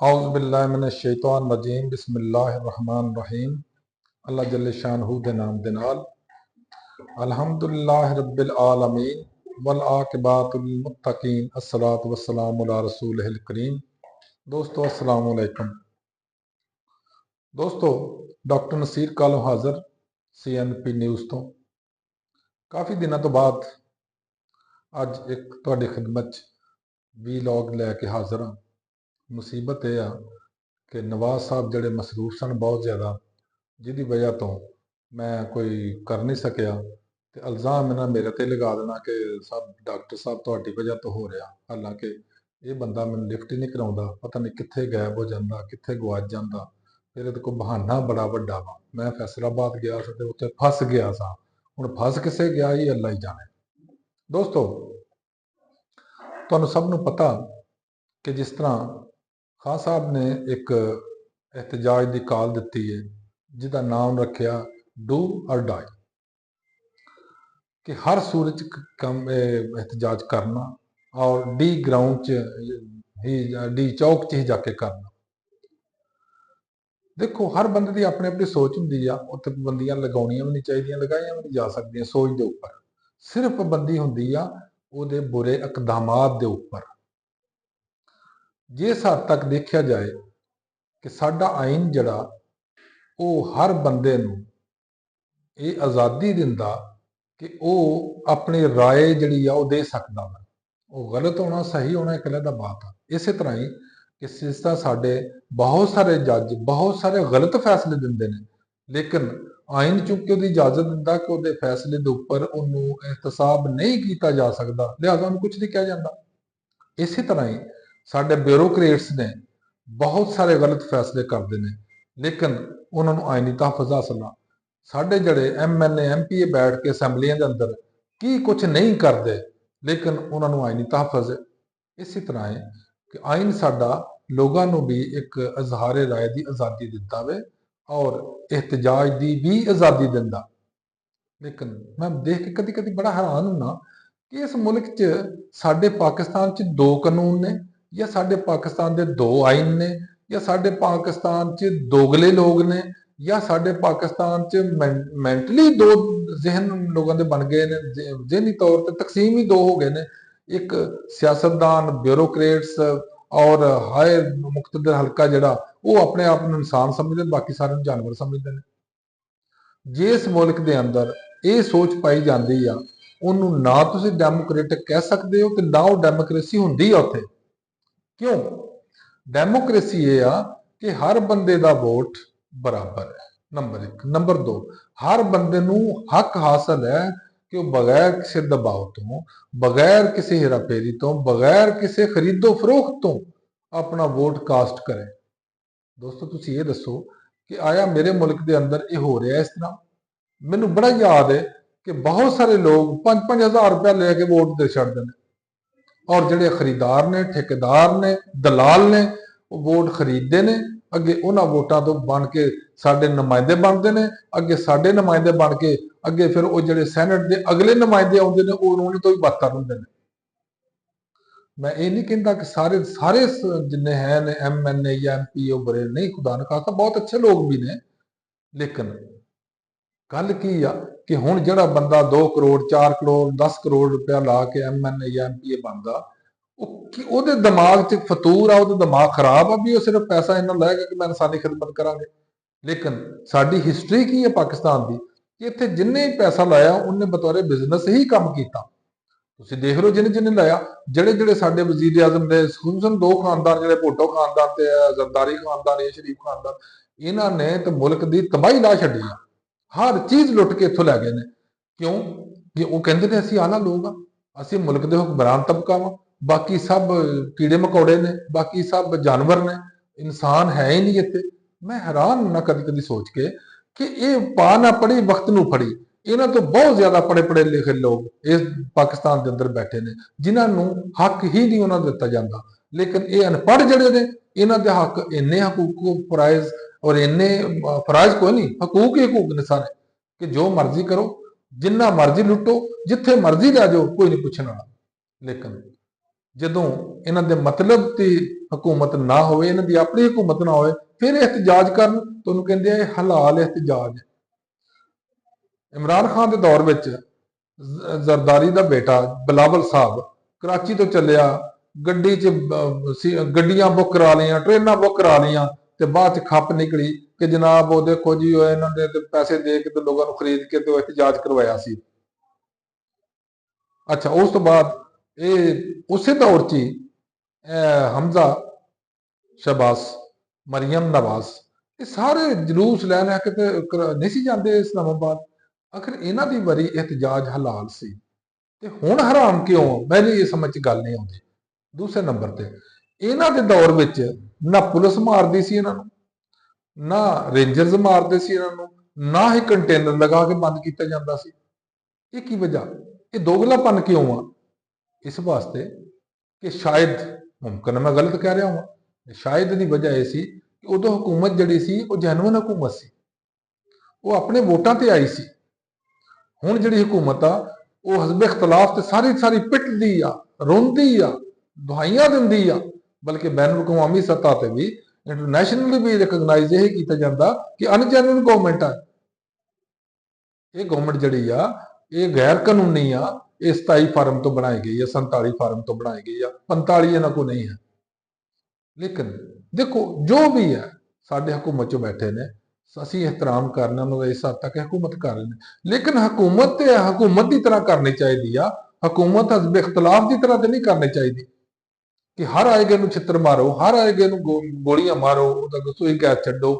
औज़ुबिल्लाहिमिनश्शैतानिर्रजीम बिस्मिल्लाहिर्रहमानिर्रहीम। अल्लाह जल्ले शानहू दे नाम दे नाल अल्हम्दुलिल्लाहि रब्बिल आलमीन वल आकिबातुल लिल मुत्तकीन अस्सलातु वस्सलामु अला रसूलिहिल करीम। दोस्तों अस्सलामु अलैकुम। दोस्तों डॉक्टर नसीर कालो हाज़र CNP न्यूज़ तो काफ़ी दिनों तो बाद अज एक तुहाडी खिदमत वीलॉग लैके हाज़र हाँ। मुसीबत यह आ कि नवाज साहब जड़े मसरूफ सन बहुत ज़्यादा, जिहदी वजह तो मैं कोई कर नहीं सकिया तो इल्ज़ाम इन्हां मेरे ते लगा देना कि सब डॉक्टर साहब तुहाडी वजह तो हो रहा। हालांकि ये बंदा मैनूं लिफ्ट ही नहीं कराउंदा, पता नहीं कित्थे गायब हो जाता, कित्थे गवाच जाता। फिर ये कोई बहाना बड़ा वड्डा वा। मैं फैसलाबाद गया सा ते उत्थे फस गया सा। हुण फस किसे गया ये अल्लाह ही जाने। दोस्तों तुहानूं सब नूं पता कि जिस तरह खान साहब ने एक एहतजाज की कॉल दी है जिसका नाम रखा डू और डाई, कि हर सूरत कम एहतजाज करना और डी ग्राउंड ही डी चौक च ही जाके करना। देखो हर बंदे की अपनी अपनी सोच होंगी आ, उत्ते पाबंदियां लगाउणियां भी नहीं चाहिए, लगाइया भी नहीं जा सकदियां सोच के उपर। सिर्फ पाबंदी होंगी आ उहदे बुरे इकदामात के उपर। जिस हद तक देखा जाए कि साडा आइन जड़ा वो हर बंदे नूं ये आज़ादी दिंदा कि वह अपनी राय जी दे सकता है। वो गलत होना सही होना एक अलग बात है। इस तरह ही कि जिस तरह साडे बहुत सारे जज बहुत सारे गलत फैसले देंदे हैं, लेकिन आइन चूंकि वो इजाजत दिंदा कि वो फैसले के उपर उन्होंने एहतसाब नहीं किया जा सकता, लिहाजा उन्होंने कुछ नहीं कहा जाता। इस तरह ही साडे ब्यूरोक्रेट्स ने बहुत सारे गलत फैसले करते हैं, लेकिन उन्होंने आइनी तहफ़ुज़ हासिल आ। साडे जड़े MNA MPA बैठ के असैम्बलियां के अंदर की कुछ नहीं करते, लेकिन उन्होंने आइनी तहफ़ुज़ है। इसी तरह है कि आइन साडा लोगों को भी एक इजहार राय की आज़ादी दिता वे और एहतजाज की भी आज़ादी दिंदा। लेकिन मैं देख के कभी कभी बड़ा हैरान होना कि इस मुल्क च साडे पाकिस्तान च दो कानून ने, या साडे पाकिस्तान के दो आइन ने, या साडे पाकिस्तान च दोगले लोग ने, या साडे पाकिस्तान च मैंटली दो जहन लोगों के बन गए ने, जहनी तौर पर तकसीम ही दो हो गए ने। एक सियासतदान ब्यूरोक्रेट्स और हाय मुख्तदर हल्का जड़ा वो अपने आप को इंसान समझते, बाकी सारे जानवर समझते हैं। जिस मुल्क के अंदर ये सोच पाई जाती आ उन्होंने ना तुसी डेमोक्रेटिक कह सकते हो, तो ना वो डेमोक्रेसी होंगी उत्थे। क्यों? डेमोक्रेसी ये आ कि हर बंदे का वोट बराबर है, नंबर एक। नंबर दो, हर बंदे नूं हक हासिल है कि वह बगैर किसी दबाव तो, बगैर किसी हेराफेरी तो, बगैर किसी खरीदो फरोख्त तो अपना वोट कास्ट करे। दोस्तों तुसी ये दसो कि आया मेरे मुल्क के अंदर ये हो रहा है इस तरह? मैनू बड़ा याद है कि बहुत सारे लोग 5-5 हज़ार रुपया लेके वोट दे छड़ते हैं, और जोड़े खरीदार ने, ठेकेदार ने, दलाल ने, वो वोट खरीदते हैं। अगे उन्होंने वोटों तो बन के साडे नुमाइंदे बनते हैं, अगे साडे नुमाइंदे बन के अगे फिर वो जोड़े सैनट के अगले नुमाइंदे आते हैं, उन्होंने तो भी बदतर होंगे हैं। मैं ये नहीं कहता कि सारे सारे जिन्ने हैं MNA या MP वो बुरे नहीं, खुदा ने कहा बहुत अच्छे लोग भी ने। लेकिन गल की आ कि हुण जिहड़ा बंदा 2 करोड़ 4 करोड़ 10 करोड़ रुपया ला के MNA या MPA बनदा, ਉਹਦੇ दिमाग च फतूर आ, ਉਹਦਾ दिमाग खराब आ भी वो सिर्फ पैसा इन्ना लाएगा कि मैं इंसानी खिदमत करांगे। लेकिन साडी हिस्टरी की है पाकिस्तान की कि इत्थे जिन्ने पैसा लाया उन्हें बतौर बिजनेस ही काम किया। तुसीं देख लो जिन्हें जिन्हें लाया, जेड़े जेड़े साडे वजीर आजम ने खुसूसन दो खानदान जिहड़े भुट्टो खानदान ते जरदारी खानदान या शरीफ खानदान, इन्हां ने तो मुल्क की तबाही ला छड्डी आ। हर चीज़ लुट के इत्थों लै गए ने। क्यों? कि वो कहते हैं असीं आला लोग हाँ, असीं मुल्क के हुक्मरान तबका वा, बाकी सब कीड़े मकौड़े ने, बाकी सब जानवर ने, इंसान है ही नहीं इत्थे। मैं हैरान होना कदी कदी सोच के कि ये पा ना पढ़ी वक्त नूं फड़ी। इन्हां तो बहुत ज्यादा पढ़े पढ़े लिखे लोग इस पाकिस्तान के अंदर बैठे ने, जिन्होंने हक ही नहीं उन्होंने दिता जाता। लेकिन ये अनपढ़ जड़े ने, इन्हां दे हक इन्ने हकूक फराइज और इन्ने फराइज कोई नहीं, हकूक ही हकूक ने सारे, कि जो मर्जी करो, जिन्ना मर्जी लुटो, जिथे मर्जी लै जाओ, कोई नहीं पूछने वाला। लेकिन ਜਦੋਂ ਇਹਨਾਂ ਦੇ ਮਤਲਬ ਦੀ ਹਕੂਮਤ ਨਾ ਹੋਵੇ, ਇਹਨਾਂ ਦੀ ਆਪਣੀ ਹਕੂਮਤ ਨਾ ਹੋਵੇ, ਫਿਰ ਇhtਜਾਜ ਕਰਨ। ਤੁਹਾਨੂੰ ਕਹਿੰਦੇ ਆ ਇਹ ਹਲਾਲ ਇhtਜਾਜ। ਇਮਰਾਨ ਖਾਨ ਦੇ ਦੌਰ ਵਿੱਚ ਜ਼ਰਦਾਰੀ ਦਾ ਬੇਟਾ ਬਿਲਾਵਲ ਸਾਹਿਬ ਕਰਾਚੀ ਤੋਂ ਚੱਲਿਆ, ਗੱਡੀ 'ਚ ਗੱਡੀਆਂ ਬੁੱਕ ਕਰਾ ਲਈਆਂ, ਟ੍ਰੇਨਾਂ ਬੁੱਕ ਕਰਾ ਲਈਆਂ, ਤੇ ਬਾਅਦ 'ਚ ਖੱਪ ਨਿਕਲੀ ਕਿ ਜਨਾਬ ਉਹ ਦੇਖੋ ਜੀ ਉਹ ਇਹਨਾਂ ਦੇ ਪੈਸੇ ਦੇ ਕੇ ਤੇ ਲੋਕਾਂ ਨੂੰ ਖਰੀਦ ਕੇ ਤੇ ਇhtਜਾਜ ਕਰਵਾਇਆ ਸੀ। ਅੱਛਾ, ਉਸ ਤੋਂ ਬਾਅਦ ਇਹ ਉਸੇ ਦੌਰ 'ਚ ਹੀ ਹਮਜ਼ਾ ਸ਼ਹਬਾਜ਼, ਮਰੀਮ ਨਵਾਜ਼, ਇਹ ਸਾਰੇ ਜਲੂਸ ਲੈ ਲੈ ਕੇ ਤੇ ਨਹੀਂ ਸੀ ਜਾਂਦੇ ਇਸਲਾਮਾਬਾਦ। ਆਖਿਰ ਇਹਨਾਂ ਦੀ ਵਾਰੀ ਇhtਜਾਜ ਹਲਾਲ ਸੀ ਤੇ ਹੁਣ ਹਰਾਮ ਕਿਉਂ? ਮੈਨੂੰ ਇਹ ਸਮਝ 'ਚ ਗੱਲ ਨਹੀਂ ਆਉਂਦੀ। ਦੂਸਰੇ ਨੰਬਰ ਤੇ ਇਹਨਾਂ ਦੇ ਦੌਰ ਵਿੱਚ ਨਾ ਪੁਲਿਸ ਮਾਰਦੀ ਸੀ ਇਹਨਾਂ ਨੂੰ, ਨਾ ਰੇਂਜਰਸ ਮਾਰਦੇ ਸੀ ਇਹਨਾਂ ਨੂੰ, ਨਾ ਹੀ ਕੰਟੇਨਰ ਲਗਾ ਕੇ ਬੰਦ ਕੀਤਾ ਜਾਂਦਾ ਸੀ। ਇਹ ਕੀ ਵਜ੍ਹਾ? ਇਹ ਦੋਗਲਾਪਨ ਕਿਉਂ ਆ? ਇਸ ਵਾਸਤੇ ਕਿ ਸ਼ਾਇਦ, ਮੁਮਕਨ ਮੈਂ ਗਲਤ ਕਹਿ ਰਿਹਾ ਹਾਂ, ਸ਼ਾਇਦ ਦੀ ਵਜ੍ਹਾ ਇਹ ਸੀ ਕਿ ਉਦੋਂ ਹਕੂਮਤ ਜਿਹੜੀ ਸੀ ਉਹ ਜੈਨੂਇਨ ਹਕੂਮਤ ਸੀ, ਉਹ ਆਪਣੇ ਵੋਟਾਂ ਤੇ ਆਈ ਸੀ। ਹੁਣ ਜਿਹੜੀ ਹਕੂਮਤ ਆ ਉਹ ਹਜ਼ਬ ਇਖਤਲਾਫ ਤੇ ਸਾਰੀ ਪਿੱਟਦੀ ਆ, ਰੋਂਦੀ ਆ, ਦੁਹਾਈਆਂ ਦਿੰਦੀ ਆ, ਬਲਕਿ ਬੈਨ ਅਕਵਾਮੀ ਸਤ੍ਹਾ ਤੇ ਵੀ, ਇੰਟਰਨੈਸ਼ਨਲੀ ਵੀ ਰਿਕਗਨਾਈਜ਼ ਇਹ ਕੀਤਾ ਜਾਂਦਾ ਕਿ ਅਨਜੈਨੂਇਨ ਗਵਰਨਮੈਂਟ ਆ। ਇਹ ਗਵਰਨਮੈਂਟ ਜਿਹੜੀ ਆ ਇਹ ਗੈਰ ਕਾਨੂੰਨੀ ਆ। ਇਹ 27 ਫਾਰਮ ਤੋਂ ਬਣਾਈ ਗਈ ਹੈ, 47 ਫਾਰਮ ਤੋਂ ਬਣਾਈ ਗਈ ਆ, 45 ਇਹਨਾਂ ਕੋਲ ਨਹੀਂ ਹੈ। ਲੇਕਿਨ ਦੇਖੋ ਜੋ ਵੀ ਹੈ, ਸਾਡੇ ਹਕੂਮਤ 'ਚ ਬੈਠੇ ਨੇ, ਅਸੀਂ ਇਹਤਰਾਮ ਕਰਨਾ ਉਹਨਾਂ ਦਾ, ਇਸ ਹੱਦ ਤੱਕ ਹਕੂਮਤ ਕਰ ਰਹੇ ਨੇ, ਲੇਕਿਨ ਹਕੂਮਤ ਤੇ ਹਕੂਮਤ ਦੀ ਤਰ੍ਹਾਂ ਕਰਨੀ ਚਾਹੀਦੀ ਆ। ਹਕੂਮਤ ਹਜ਼ਬ ਇਖਤਲਾਫ ਦੀ ਤਰ੍ਹਾਂ ਤੇ ਨਹੀਂ ਕਰਨੀ ਚਾਹੀਦੀ ਕਿ ਹਰ ਆਏਗੇ ਨੂੰ ਛਿੱਤਰ ਮਾਰੋ, ਹਰ ਆਏਗੇ ਨੂੰ ਗੋਲੀਆਂ ਮਾਰੋ, ਉਹਦਾ ਰਸੋਈ ਗੈਸ ਛੱਡੋ,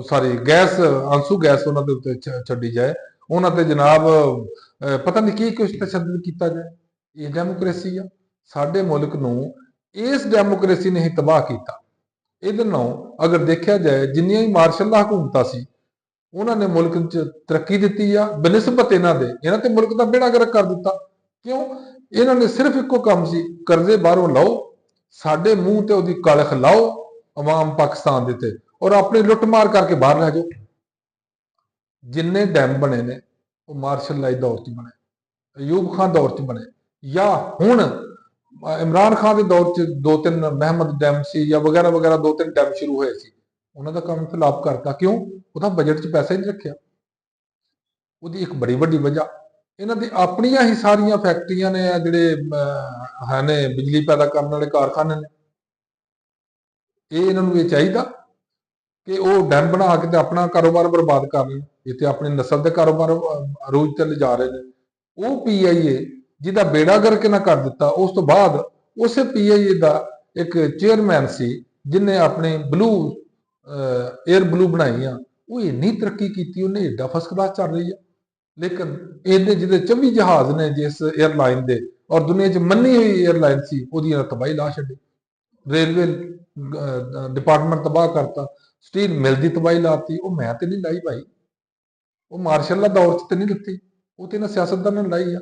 ਸਾਰੀ ਗੈਸ, ਆਂਸੂ ਗੈਸ ਉਹਨਾਂ ਦੇ ਉੱਤੇ ਛੱਡੀ ਜਾਏ, ਉਹਨਾਂ ਤੇ ਜਨਾਬ ਪਤਾ ਨਹੀਂ ਕੀ ਕੁਛ ਤਸ਼ੱਦਦ ਕੀਤਾ ਜਾਏ। ਇਹ ਡੈਮੋਕ੍ਰੇਸੀ ਆ। ਸਾਡੇ ਮੁਲਕ ਨੂੰ ਇਸ ਡੈਮੋਕ੍ਰੇਸੀ ਨੇ ਹੀ ਤਬਾਹ ਕੀਤਾ। ਇਹਦੇ ਨਾਲ ਅਗਰ ਦੇਖਿਆ ਜਾਏ, ਜਿੰਨੀਆਂ ਹੀ ਮਾਰਸ਼ਲ ਹਕੂਮਤਾਂ ਸੀ ਉਹਨਾਂ ਨੇ ਮੁਲਕ 'ਚ ਤਰੱਕੀ ਦਿੱਤੀ ਆ ਬਨਿਸਬਤ ਇਹਨਾਂ ਤੇ ਮੁਲਕ ਦਾ ਬੇੜਾ ਗਰਕ ਕਰ ਦਿੱਤਾ। ਕਿਉਂ? ਇਹਨਾਂ ਨੇ ਸਿਰਫ ਇੱਕੋ ਕੰਮ ਸੀ, ਕਰਜ਼ੇ ਬਾਹਰੋਂ ਲਾਓ, ਸਾਡੇ ਮੂੰਹ ਤੇ ਉਹਦੀ ਕਲਖ ਲਾਓ ਅਵਾਮ ਪਾਕਿਸਤਾਨ ਦੇ ਤੇ, ਔਰ ਆਪਣੀ ਲੁੱਟ ਮਾਰ ਕਰਕੇ ਬਾਹਰ ਲੈ ਜਾਓ। ਜਿੰਨੇ ਡੈਮ ਬਣੇ ਨੇ ਉਹ ਮਾਰਸ਼ਲ ਲਾਈ ਦੌਰ 'ਚ ਬਣੇ, ਅਯੂਬ ਖਾਨ ਦੌਰ 'ਚ ਬਣੇ, ਜਾਂ ਹੁਣ ਇਮਰਾਨ ਖਾਨ ਦੇ ਦੌਰ 'ਚ 2-3 ਮਹਿਮਦ ਡੈਮ ਸੀ, ਜਾਂ ਵਗੈਰਾ ਵਗੈਰਾ 2-3 ਡੈਮ ਸ਼ੁਰੂ ਹੋਏ ਸੀ। ਉਹਨਾਂ ਦਾ ਕੰਮ ਫਲਾਪ ਕਰਤਾ। ਕਿਉਂ? ਉਹਦਾ ਬਜਟ 'ਚ ਪੈਸਾ ਹੀ ਨਹੀਂ ਰੱਖਿਆ। ਉਹਦੀ ਇੱਕ ਬੜੀ ਵੱਡੀ ਵਜ੍ਹਾ ਇਹਨਾਂ ਦੀ ਆਪਣੀਆਂ ਹੀ ਸਾਰੀਆਂ ਫੈਕਟਰੀਆਂ ਨੇ, ਜਿਹੜੇ ਨੇ ਬਿਜਲੀ ਪੈਦਾ ਕਰਨ ਵਾਲੇ ਕਾਰਖਾਨੇ ਨੇ। ਇਹ ਇਹਨਾਂ ਨੂੰ ਇਹ ਚਾਹੀਦਾ ਕਿ ਉਹ ਡੈਮ ਬਣਾ ਕੇ ਤੇ ਆਪਣਾ ਕਾਰੋਬਾਰ ਬਰਬਾਦ ਕਰ ਲੈਣ, ਇਹ ਤੇ ਆਪਣੀ ਨਸਲ ਦੇ ਕਾਰੋਬਾਰ ਅਰੂਜ ਤੇ ਲਿਜਾ ਰਹੇ ਨੇ। ਉਹ PIA ਜਿਹਦਾ ਬੇੜਾ ਗਰਕ ਨਾ ਕਰ ਦਿੱਤਾ, ਉਸ ਤੋਂ ਬਾਅਦ ਉਸੇ PIA ਦਾ ਇੱਕ ਚੇਅਰਮੈਨ ਸੀ ਜਿਹਨੇ ਆਪਣੇ 에ਅਰ ਬਲੂ ਬਣਾਈ ਆ, ਉਹ ਇੰਨੀ ਤਰੱਕੀ ਕੀਤੀ, ਉਹਨੇ ਏਡਾ ਫਸਟ ਕਲਾਸ ਚੱਲ ਰਹੀ ਆ। ਲੇਕਿਨ ਇਹਦੇ ਜਿਹਦੇ 24 ਜਹਾਜ਼ ਨੇ ਜਿਸ 에ਅਰਲਾਈਨ ਦੇ, ਔਰ ਦੁਨੀਆ 'ਚ ਮੰਨੀ ਹੋਈ 에ਅਰਲਾਈਨ ਸੀ, ਉਹਦੀ ਤਬਾਹੀ ਲਾ ਛੱਡੀ। ਰੇਲਵੇ ਡਿਪਾਰਟਮੈਂਟ ਤਬਾਹ ਕਰਤਾ, ਸਟੀਲ ਮਿਲ ਦੀ ਤਬਾਹੀ ਲਾਤੀ। ਉਹ ਮੈਂ ਤੇ ਨਹੀਂ ਲਾਈ ਭਾਈ, ਉਹ ਮਾਰਸ਼ਲ ਦਾ ਦੌਰ 'ਚ ਤੇ ਨਹੀਂ ਦਿੱਤੀ, ਉਹ ਤੇ ਇਹਨਾਂ ਸਿਆਸਤਦਾਨਾਂ ਨੇ ਲਾਈ ਆ।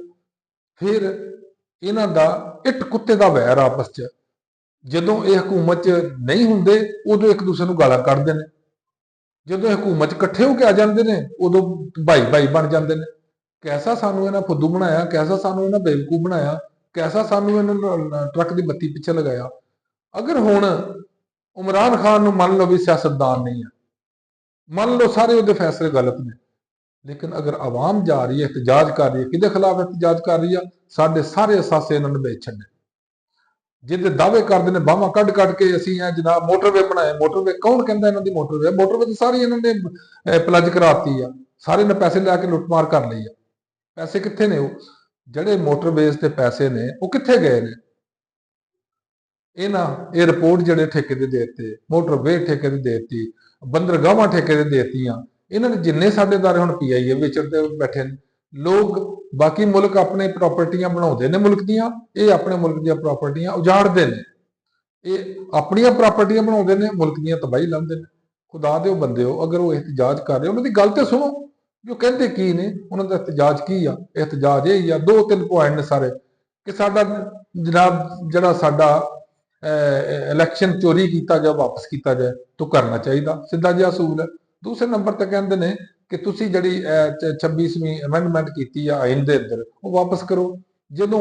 ਫਿਰ ਇਹਨਾਂ ਦਾ ਇੱਟ ਕੁੱਤੇ ਦਾ ਵੈਰ ਆਪਸ 'ਚ, ਜਦੋਂ ਇਹ ਹਕੂਮਤ 'ਚ ਨਹੀਂ ਹੁੰਦੇ ਉਦੋਂ ਇੱਕ ਦੂਸਰੇ ਨੂੰ ਗਾਲਾਂ ਕੱਢਦੇ ਨੇ, ਜਦੋਂ ਹਕੂਮਤ 'ਚ ਇਕੱਠੇ ਹੋ ਕੇ ਆ ਜਾਂਦੇ ਨੇ ਉਦੋਂ ਭਾਈ ਬਣ ਜਾਂਦੇ ਨੇ। ਕੈਸਾ ਸਾਨੂੰ ਇਹਨਾਂ ਫੁੱਦੂ ਬਣਾਇਆ, ਕੈਸਾ ਸਾਨੂੰ ਇਹਨਾਂ ਬੇਵਕੂਫ ਬਣਾਇਆ, ਕੈਸਾ ਸਾਨੂੰ ਇਹਨਾਂ ਟਰੱਕ ਦੀ ਬੱਤੀ ਪਿੱਛੇ ਲਗਾਇਆ। ਅਗਰ ਹੁਣ ਇਮਰਾਨ ਖਾਨ ਨੂੰ ਮੰਨ ਲਓ ਵੀ ਸਿਆਸਤਦਾਨ ਨਹੀਂ ਹੈ, ਮੰਨ ਲਓ ਸਾਰੇ ਉਹਦੇ ਫੈਸਲੇ ਗਲਤ ਨੇ, ਲੇਕਿਨ ਅਗਰ ਆਵਾਮ ਜਾ ਰਹੀ ਹੈ, ਇhtਜਾਜ ਕਰ ਰਹੀ ਹੈ, ਕਿਹਦੇ ਖਿਲਾਫ ਇhtਜਾਜ ਕਰ ਰਹੀ ਆ? ਸਾਡੇ ਸਾਰੇ ਅਸਾਸੇ ਇਹਨਾਂ ਨੇ ਵੇਚ ਛੱਡੇ। ਜਿਹਦੇ ਦਾਅਵੇ ਕਰਦੇ ਨੇ ਬਾਹਾਂ ਕੱਢ ਕੇ ਅਸੀਂ ਇਹ ਜਨਾਬ ਮੋਟਰਵੇ ਬਣਾਏ। ਮੋਟਰਵੇ ਕੌਣ ਕਹਿੰਦਾ ਇਹਨਾਂ ਦੀ ਮੋਟਰਵੇ? ਮੋਟਰਵੇ ਤਾਂ ਸਾਰੀ ਇਹਨਾਂ ਨੇ ਪਲੱਜ ਕਰਾਤੀ ਆ, ਸਾਰੇ ਨੇ ਪੈਸੇ ਲੈ ਕੇ ਲੁੱਟਮਾਰ ਕਰ ਲਈ ਆ। ਪੈਸੇ ਕਿੱਥੇ ਨੇ? ਉਹ ਜਿਹੜੇ ਮੋਟਰਵੇਜ਼ ਤੇ ਪੈਸੇ ਨੇ ਉਹ ਕਿੱਥੇ ਗਏ ਨੇ? ਇਹਨਾਂ 에ਅਰਪੋਰਟ ਜਿਹੜੇ ਠੇਕੇ ਦੇ ਦਿੱਤੇ, ਮੋਟਰਵੇ ਠੇਕੇ ਦੇ ਦਿੱਤੀ, ਬੰਦਰਗਾਹਾਂ ਠੇਕੇ ਦੇ ਦਿੱਤੀਆਂ। ਇਹਨਾਂ ਦੇ ਜਿੰਨੇ ਸਾਡੇ ਦਾਰੇ ਹੁਣ PIA ਵੇਚਣ ਬੈਠੇ ਨੇ ਲੋਕ। ਬਾਕੀ ਮੁਲਕ ਆਪਣੇ ਪ੍ਰਾਪਰਟੀਆਂ ਬਣਾਉਂਦੇ ਨੇ ਮੁਲਕ ਦੀਆਂ, ਇਹ ਆਪਣੇ ਮੁਲਕ ਦੀਆਂ ਪ੍ਰਾਪਰਟੀਆਂ ਉਜਾੜਦੇ ਨੇ। ਇਹ ਆਪਣੀਆਂ ਪ੍ਰਾਪਰਟੀਆਂ ਬਣਾਉਂਦੇ ਨੇ, ਮੁਲਕ ਦੀਆਂ ਤਬਾਹੀ ਲਾਉਂਦੇ ਨੇ। ਖੁਦਾ ਦੇ ਬੰਦਿਓ, ਅਗਰ ਉਹ ਇhtਜਾਜ ਕਰ ਰਹੇ ਉਹਨਾਂ ਦੀ ਗੱਲ ਤੇ ਸੁਣੋ, ਜੋ ਕਹਿੰਦੇ ਕੀ ਨੇ, ਉਹਨਾਂ ਦਾ ਇhtਜਾਜ ਕੀ ਆ? ਇhtਜਾਜ ਇਹ ਹੀ ਆ, 2-3 ਪੁਆਇੰਟ ਨੇ ਸਾਰੇ, ਕਿ ਸਾਡਾ ਜਨਾਬ ਜਿਹੜਾ ਸਾਡਾ ਇਲੈਕਸ਼ਨ ਚੋਰੀ ਕੀਤਾ ਜਾਏ, ਵਾਪਸ ਕੀਤਾ ਜਾਏ, ਤਾਂ ਕਰਨਾ ਚਾਹੀਦਾ, ਸਿੱਧਾ ਜਿਹਾ ਅਸੂਲ ਹੈ। ਦੂਸਰੇ ਨੰਬਰ ਤੇ ਕਹਿੰਦੇ ਨੇ ਕਿ ਤੁਸੀਂ ਜਿਹੜੀ 26ਵੀਂ ਅਮੈਂਡਮੈਂਟ ਕੀਤੀ ਆ ਆਇਨ ਦੇ ਅੰਦਰ, ਉਹ ਵਾਪਸ ਕਰੋ। ਜਦੋਂ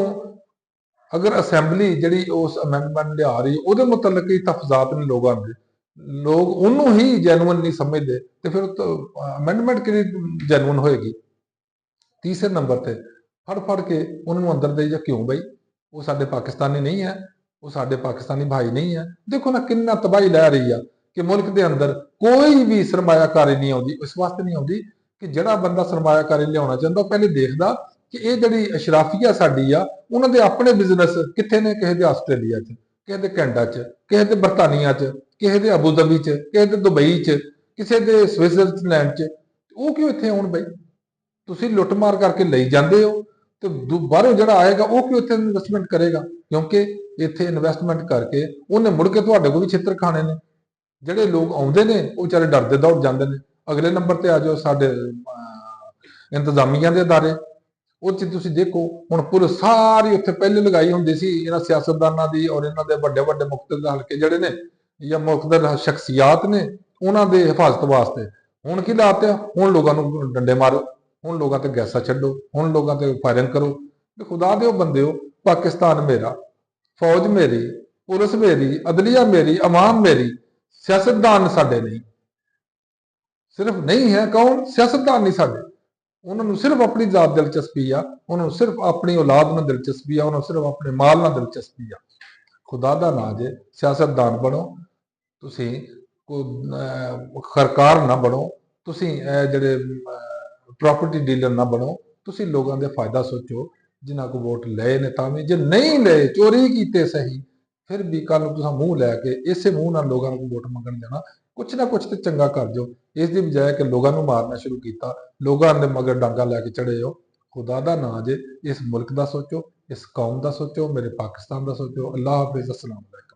ਅਗਰ ਅਸੈਂਬਲੀ ਜਿਹੜੀ ਉਸ ਅਮੈਂਡਮੈਂਟ ਲਿਆ ਰਹੀ ਉਹਦੇ ਮੁਤਲਕ ਹੀ ਤਫਜ਼ਾਤ ਨੇ ਲੋਕਾਂ ਦੇ, ਲੋਕ ਉਹਨੂੰ ਹੀ ਜੈਨੂਅਨ ਨਹੀਂ ਸਮਝਦੇ, ਤੇ ਫਿਰ ਅਮੈਂਡਮੈਂਟ ਕਿਹੜੀ ਜੈਨੂਅਨ ਹੋਏਗੀ। ਤੀਸਰੇ ਨੰਬਰ ਤੇ ਫੜ ਫੜ ਕੇ ਉਹਨਾਂ ਨੂੰ ਅੰਦਰ ਦੇਈ ਜਾ, ਕਿਉਂ ਬਈ ਉਹ ਸਾਡੇ ਪਾਕਿਸਤਾਨੀ ਨਹੀਂ ਹੈ, ਉਹ ਸਾਡੇ ਪਾਕਿਸਤਾਨੀ ਭਾਈ ਨਹੀਂ ਹੈ। ਦੇਖੋ ਨਾ ਕਿੰਨਾ ਤਬਾਹੀ ਲੈ ਰਹੀ ਆ ਕਿ ਮੁਲਕ ਦੇ ਅੰਦਰ ਕੋਈ ਵੀ ਸਰਮਾਇਆਕਾਰੀ ਨਹੀਂ ਆਉਂਦੀ। ਇਸ ਵਾਸਤੇ ਨਹੀਂ ਆਉਂਦੀ ਕਿ ਜਿਹੜਾ ਬੰਦਾ ਸਰਮਾਇਆਕਾਰੀ ਲਿਆਉਣਾ ਚਾਹੁੰਦਾ ਉਹ ਪਹਿਲੇ ਦੇਖਦਾ ਕਿ ਇਹ ਜਿਹੜੀ ਅਸ਼ਰਾਫੀਆ ਸਾਡੀ ਆ, ਉਹਨਾਂ ਦੇ ਆਪਣੇ ਬਿਜ਼ਨਸ ਕਿੱਥੇ ਨੇ, ਕਿਸੇ ਦੇ ਆਸਟ੍ਰੇਲੀਆ 'ਚ, ਕਿਸੇ ਦੇ ਕੈਨੇਡਾ 'ਚ, ਕਿਸੇ ਦੇ ਬਰਤਾਨੀਆ 'ਚ, ਕਿਸੇ ਦੇ ਅਬੂ ਧਾਬੀ 'ਚ, ਕਿਸੇ ਦੇ ਦੁਬਈ 'ਚ, ਕਿਸੇ ਦੇ ਸਵਿਟਜ਼ਰਲੈਂਡ 'ਚ। ਉਹ ਕਿਉਂ ਇੱਥੇ ਆਉਣ ਬਈ? ਤੁਸੀਂ ਲੁੱਟਮਾਰ ਕਰਕੇ ਲਈ ਜਾਂਦੇ ਹੋ, ਤੇ ਬਾਹਰੋਂ ਜਿਹੜਾ ਆਏਗਾ ਉਹ ਕਿਉਂ ਇੱਥੇ ਇਨਵੈਸਟਮੈਂਟ ਕਰੇਗਾ? ਕਿਉਂਕਿ ਇੱਥੇ ਇਨਵੈਸਟਮੈਂਟ ਕਰਕੇ ਉਹਨੇ ਮੁੜ ਕੇ ਤੁਹਾਡੇ ਕੋਲ ਵੀ ਛਿੱਤਰ ਖਾਣੇ ਨੇ। ਜਿਹੜੇ ਲੋਕ ਆਉਂਦੇ ਨੇ ਉਹ ਵਿਚਾਰੇ ਡਰਦੇ ਦੌੜ ਜਾਂਦੇ ਨੇ। ਅਗਲੇ ਨੰਬਰ ਤੇ ਆ ਜਾਓ ਸਾਡੇ ਇੰਤਜ਼ਾਮੀਆਂ ਦੇ ਅਦਾਰੇ, ਉਹ 'ਚ ਤੁਸੀਂ ਦੇਖੋ ਹੁਣ ਪੁਲਿਸ ਸਾਰੀ ਉੱਥੇ ਪਹਿਲੇ ਲਗਾਈ ਹੁੰਦੀ ਸੀ ਇਹਨਾਂ ਸਿਆਸਤਦਾਨਾਂ ਦੀ ਔਰ ਇਹਨਾਂ ਦੇ ਵੱਡੇ ਵੱਡੇ ਮੁਖਤਦਰ ਹਲਕੇ ਜਿਹੜੇ ਨੇ ਜਾਂ ਮੁਖਤਦਰ ਸ਼ਖਸੀਅਤ ਨੇ, ਉਹਨਾਂ ਦੇ ਹਿਫਾਜ਼ਤ ਵਾਸਤੇ। ਹੁਣ ਕੀ ਲਾਤੇ? ਹੁਣ ਲੋਕਾਂ ਨੂੰ ਡੰਡੇ ਮਾਰੋ, ਹੁਣ ਲੋਕਾਂ ਤੇ ਗੈਸਾਂ ਛੱਡੋ, ਹੁਣ ਲੋਕਾਂ ਤੇ ਫਾਇਰਿੰਗ ਕਰੋ। ਤੇ ਖੁਦਾ ਦੇ ਬੰਦਿਓ, ਪਾਕਿਸਤਾਨ ਮੇਰਾ, ਫੌਜ ਮੇਰੀ, ਪੁਲਿਸ ਮੇਰੀ, ਅਦਲੀਆ ਮੇਰੀ, ਅਵਾਮ ਮੇਰੀ, ਸਿਆਸਤਦਾਨ ਸਾਡੇ ਨਹੀਂ। ਸਿਰਫ ਨਹੀਂ ਹੈ ਕੌਣ? ਸਿਆਸਤਦਾਨ ਨਹੀਂ ਸਾਡੇ। ਉਹਨਾਂ ਨੂੰ ਸਿਰਫ ਆਪਣੀ ਜ਼ਾਤ ਦਿਲਚਸਪੀ ਆ, ਉਹਨਾਂ ਨੂੰ ਸਿਰਫ ਆਪਣੀ ਔਲਾਦ ਨਾਲ ਦਿਲਚਸਪੀ ਆ, ਉਹਨਾਂ ਨੂੰ ਸਿਰਫ ਆਪਣੇ ਮਾਲ ਨਾਲ ਦਿਲਚਸਪੀ ਆ। ਖੁਦਾ ਦਾ ਨਾਂ ਜੇ ਸਿਆਸਤਦਾਨ ਬਣੋ, ਤੁਸੀਂ ਕੋਈ ਸਰਕਾਰ ਨਾ ਬਣੋ, ਤੁਸੀਂ ਜਿਹੜੇ ਪ੍ਰਾਪਰਟੀ ਡੀਲਰ ਨਾ ਬਣੋ। ਤੁਸੀਂ ਲੋਕਾਂ ਦੇ ਫਾਇਦਾ ਸੋਚੋ। ਜਿਨ੍ਹਾਂ ਕੋ ਵੋਟ ਲਏ ਨੇ ਤਾਂ ਵੀ, ਜੇ ਨਹੀਂ ਲਏ, ਚੋਰੀ ਕੀਤੇ ਸਹੀ, ਫਿਰ ਵੀ ਕੱਲ ਨੂੰ ਤੁਸੀਂ ਮੂੰਹ ਲੈ ਕੇ ਇਸੇ ਮੂੰਹ ਨਾਲ ਲੋਕਾਂ ਨੂੰ ਵੋਟ ਮੰਗਣ ਜਾਣਾ। ਕੁਛ ਨਾ ਕੁਛ ਤੇ ਚੰਗਾ ਕਰ ਜਾਓ, ਇਸ ਦੀ ਬਜਾਏ ਕਿ ਲੋਕਾਂ ਨੂੰ ਮਾਰਨਾ ਸ਼ੁਰੂ ਕੀਤਾ, ਲੋਕਾਂ ਦੇ ਮਗਰ ਡਾਂਗਾ ਲੈ ਕੇ ਚੜੇ ਹੋ। ਖੁਦਾ ਦਾ ਨਾਂ ਜੇ ਇਸ ਮੁਲਕ ਦਾ ਸੋਚੋ, ਇਸ ਕੌਮ ਦਾ ਸੋਚੋ, ਮੇਰੇ ਪਾਕਿਸਤਾਨ ਦਾ ਸੋਚੋ। ਅੱਲਾਹ ਹਾਫਿਜ਼, अस्सलाम वालेकुम।